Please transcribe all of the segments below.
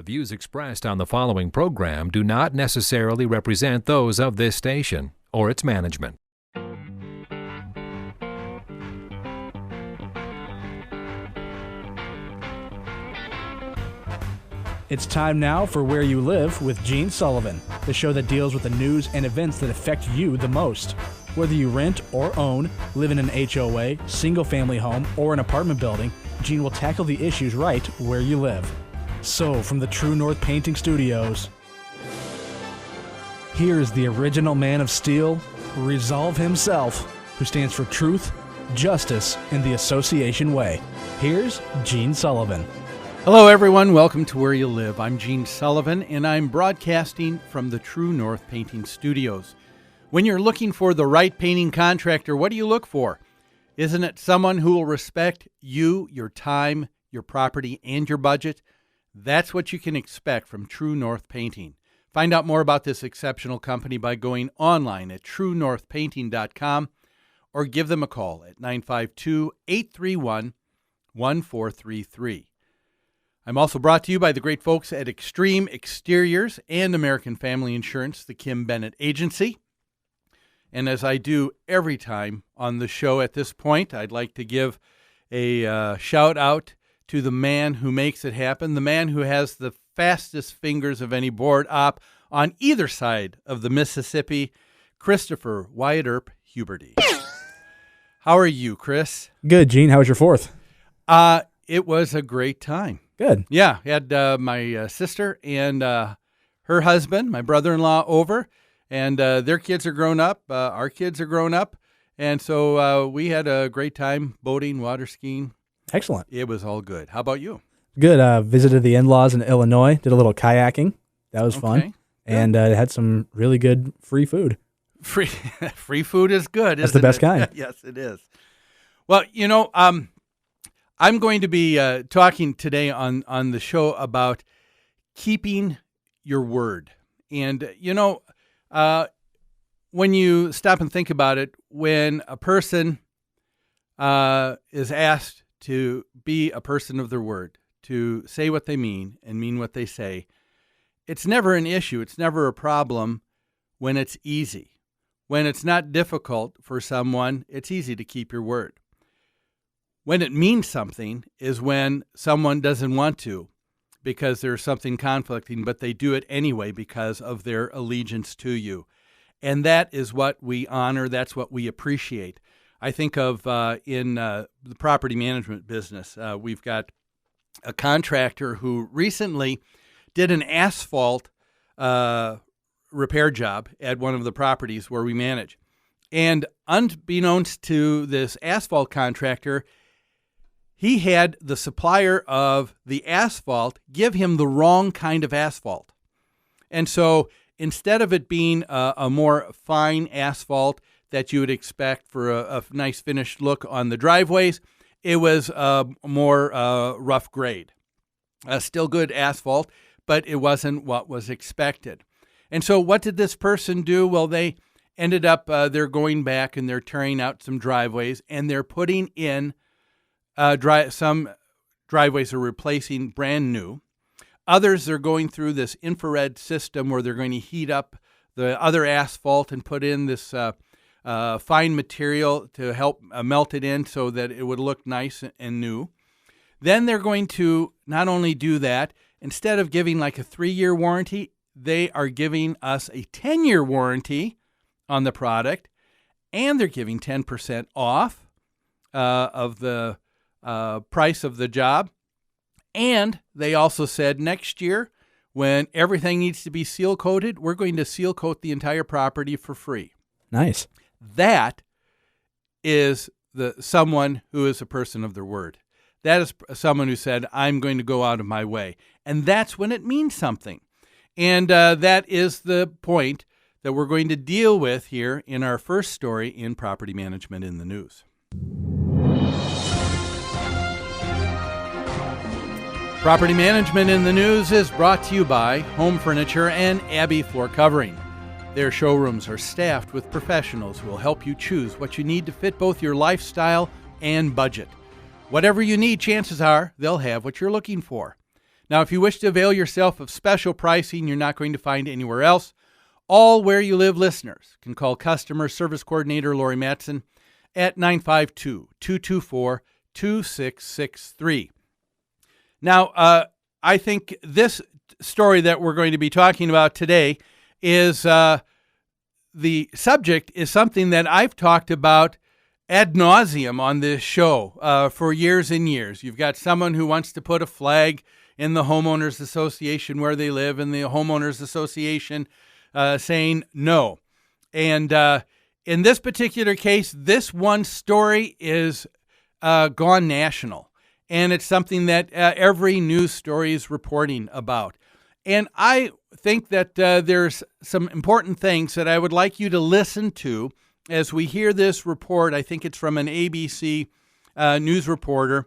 The views expressed on the following program do not necessarily represent those of this station or its management. It's time now for Where You Live with Gene Sullivan, the show that deals with the news and events that affect you the most. Whether you rent or own, live in an HOA, single-family home, or an apartment building, Gene will tackle the issues right where you live. So, from the True North Painting Studios, here is the original man of steel, Resolve himself, who stands for truth, justice, and the association way. Here's Gene Sullivan. Hello, everyone. Welcome to Where You Live. I'm Gene Sullivan, and I'm broadcasting from the True North Painting Studios. When you're looking for the right painting contractor, what do you look for? Isn't it someone who will respect you, your time, your property, and your budget? That's what you can expect from True North Painting. Find out more about this exceptional company by going online at truenorthpainting.com or give them a call at 952-831-1433. I'm also brought to you by the great folks at Extreme Exteriors and American Family Insurance, the Kim Bennett Agency. And as I do every time on the show at this point, I'd like to give a shout out to the man who makes it happen, the man who has the fastest fingers of any board op on either side of the Mississippi, Christopher Wyatt Earp Huberty. How are you, Chris? Good, Gene. How was your 4th? It was a great time. Good. Yeah, I had my sister and her husband, my brother-in-law, over, and their kids are grown up. Our kids are grown up, and so we had a great time boating, water skiing. Excellent. It was all good. How about you? Good. Visited the in-laws in Illinois, did a little kayaking. That was fun. And had some really good free food. Free food is good, That's the best kind. Yes, it is. Well, you know, I'm going to be talking today on the show about keeping your word. And, you know, when you stop and think about it, when a person is asked to be a person of their word, to say what they mean and mean what they say, it's never an issue. It's never a problem when it's easy. When it's not difficult for someone, it's easy to keep your word. When it means something is when someone doesn't want to because there's something conflicting, but they do it anyway because of their allegiance to you. And that is what we honor. That's what we appreciate. I think of in the property management business, we've got a contractor who recently did an asphalt repair job at one of the properties where we manage. And unbeknownst to this asphalt contractor, he had the supplier of the asphalt give him the wrong kind of asphalt. And so instead of it being a more fine asphalt that you would expect for a nice finished look on the driveways, it was a more rough grade. Still good asphalt, but it wasn't what was expected. And so what did this person do? Well, they ended up, they're going back and they're tearing out some driveways and they're putting in some driveways are replacing brand new. Others are going through this infrared system where they're going to heat up the other asphalt and put in this fine material to help melt it in so that it would look nice and new. Then they're going to not only do that, instead of giving like a 3-year warranty, they are giving us a 10-year warranty on the product, and they're giving 10% off of the price of the job. And they also said next year, when everything needs to be seal coated, we're going to seal coat the entire property for free. Nice. That is someone who is a person of their word. That is someone who said, I'm going to go out of my way. And that's when it means something. And that is the point that we're going to deal with here in our first story in Property Management in the News. Property Management in the News is brought to you by Home Furniture and Abbey Floor Covering. Their showrooms are staffed with professionals who will help you choose what you need to fit both your lifestyle and budget. Whatever you need, chances are they'll have what you're looking for. Now, if you wish to avail yourself of special pricing you're not going to find anywhere else, all Where You Live listeners can call Customer Service Coordinator Lori Matson at 952-224-2663. Now, I think this story that we're going to be talking about today is the subject is something that I've talked about ad nauseum on this show for years and years. You've got someone who wants to put a flag in the homeowners association where they live, and the homeowners association saying no. And in this particular case, this one story is gone national, and it's something that every news story is reporting about. And I think that there's some important things that I would like you to listen to as we hear this report. I think it's from an ABC news reporter.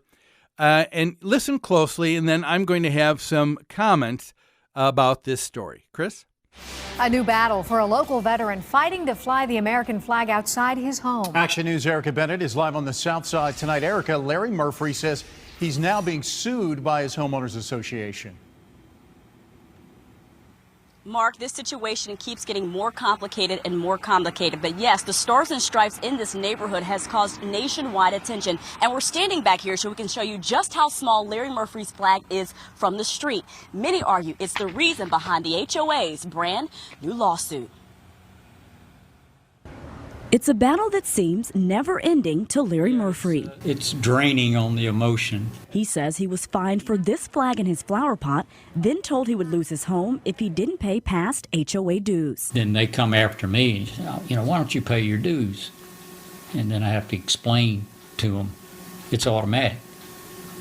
And listen closely, and then I'm going to have some comments about this story. Chris? A new battle for a local veteran fighting to fly the American flag outside his home. Action News' Erica Bennett is live on the South Side tonight. Erica, Larry Murphy says he's now being sued by his homeowners association. Mark, this situation keeps getting more complicated and more complicated. But yes, the Stars and Stripes in this neighborhood has caused nationwide attention. And we're standing back here so we can show you just how small Larry Murphy's flag is from the street. Many argue it's the reason behind the HOA's brand new lawsuit. It's a battle that seems never ending to Larry Murphy. It's draining on the emotion. He says he was fined for this flag in his flower pot, then told he would lose his home if he didn't pay past HOA dues. Then they come after me and say, why don't you pay your dues? And then I have to explain to them, it's automatic.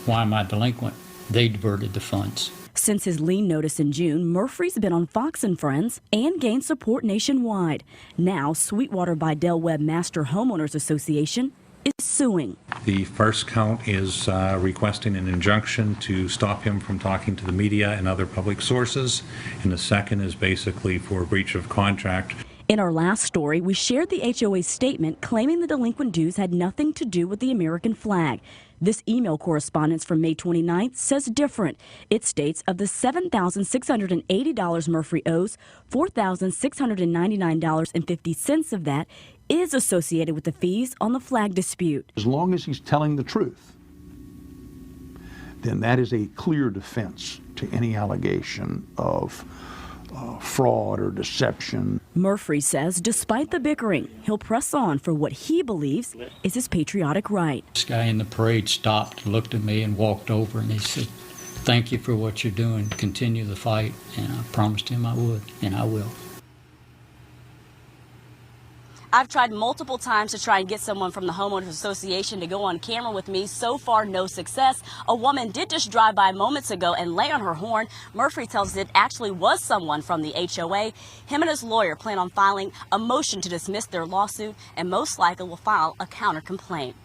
Why am I delinquent? They diverted the funds. Since his lien notice in June, Murphy's been on Fox and Friends and gained support nationwide. Now, Sweetwater by Del Webb Master Homeowners Association is suing. The first count is requesting an injunction to stop him from talking to the media and other public sources, and the second is basically for breach of contract. In our last story, we shared the HOA's statement claiming the delinquent dues had nothing to do with the American flag. This email correspondence from May 29th says different. It states of the $7,680 Murphy owes, $4,699.50 of that is associated with the fees on the flag dispute. As long as he's telling the truth, then that is a clear defense to any allegation of fraud or deception. Murphy says despite the bickering, he'll press on for what he believes is his patriotic right. This guy in the parade stopped, looked at me, and walked over, and he said, "Thank you for what you're doing. Continue the fight." And I promised him I would, and I will. I've tried multiple times to try and get someone from the Homeowners Association to go on camera with me. So far, no success. A woman did just drive by moments ago and lay on her horn. Murphy tells us it actually was someone from the HOA. Him and his lawyer plan on filing a motion to dismiss their lawsuit and most likely will file a counter complaint.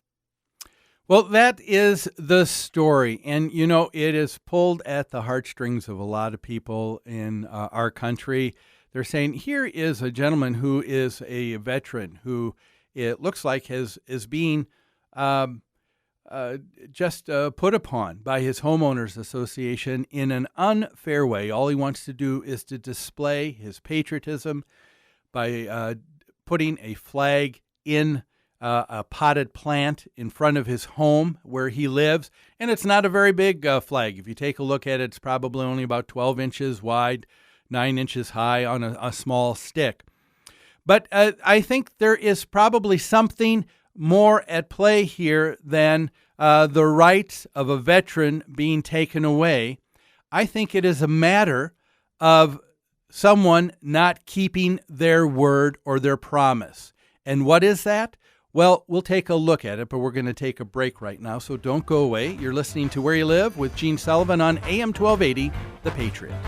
Well, that is the story. And, it is pulled at the heartstrings of a lot of people in our country. They're saying here is a gentleman who is a veteran who it looks like is being just put upon by his homeowners association in an unfair way. All he wants to do is to display his patriotism by putting a flag in a potted plant in front of his home where he lives. And it's not a very big flag. If you take a look at it, it's probably only about 12 inches wide, 9 inches high on a small stick. But I think there is probably something more at play here than the rights of a veteran being taken away. I think it is a matter of someone not keeping their word or their promise. And what is that? Well, we'll take a look at it, but we're going to take a break right now, so don't go away. You're listening to Where You Live with Gene Sullivan on AM 1280, The Patriot.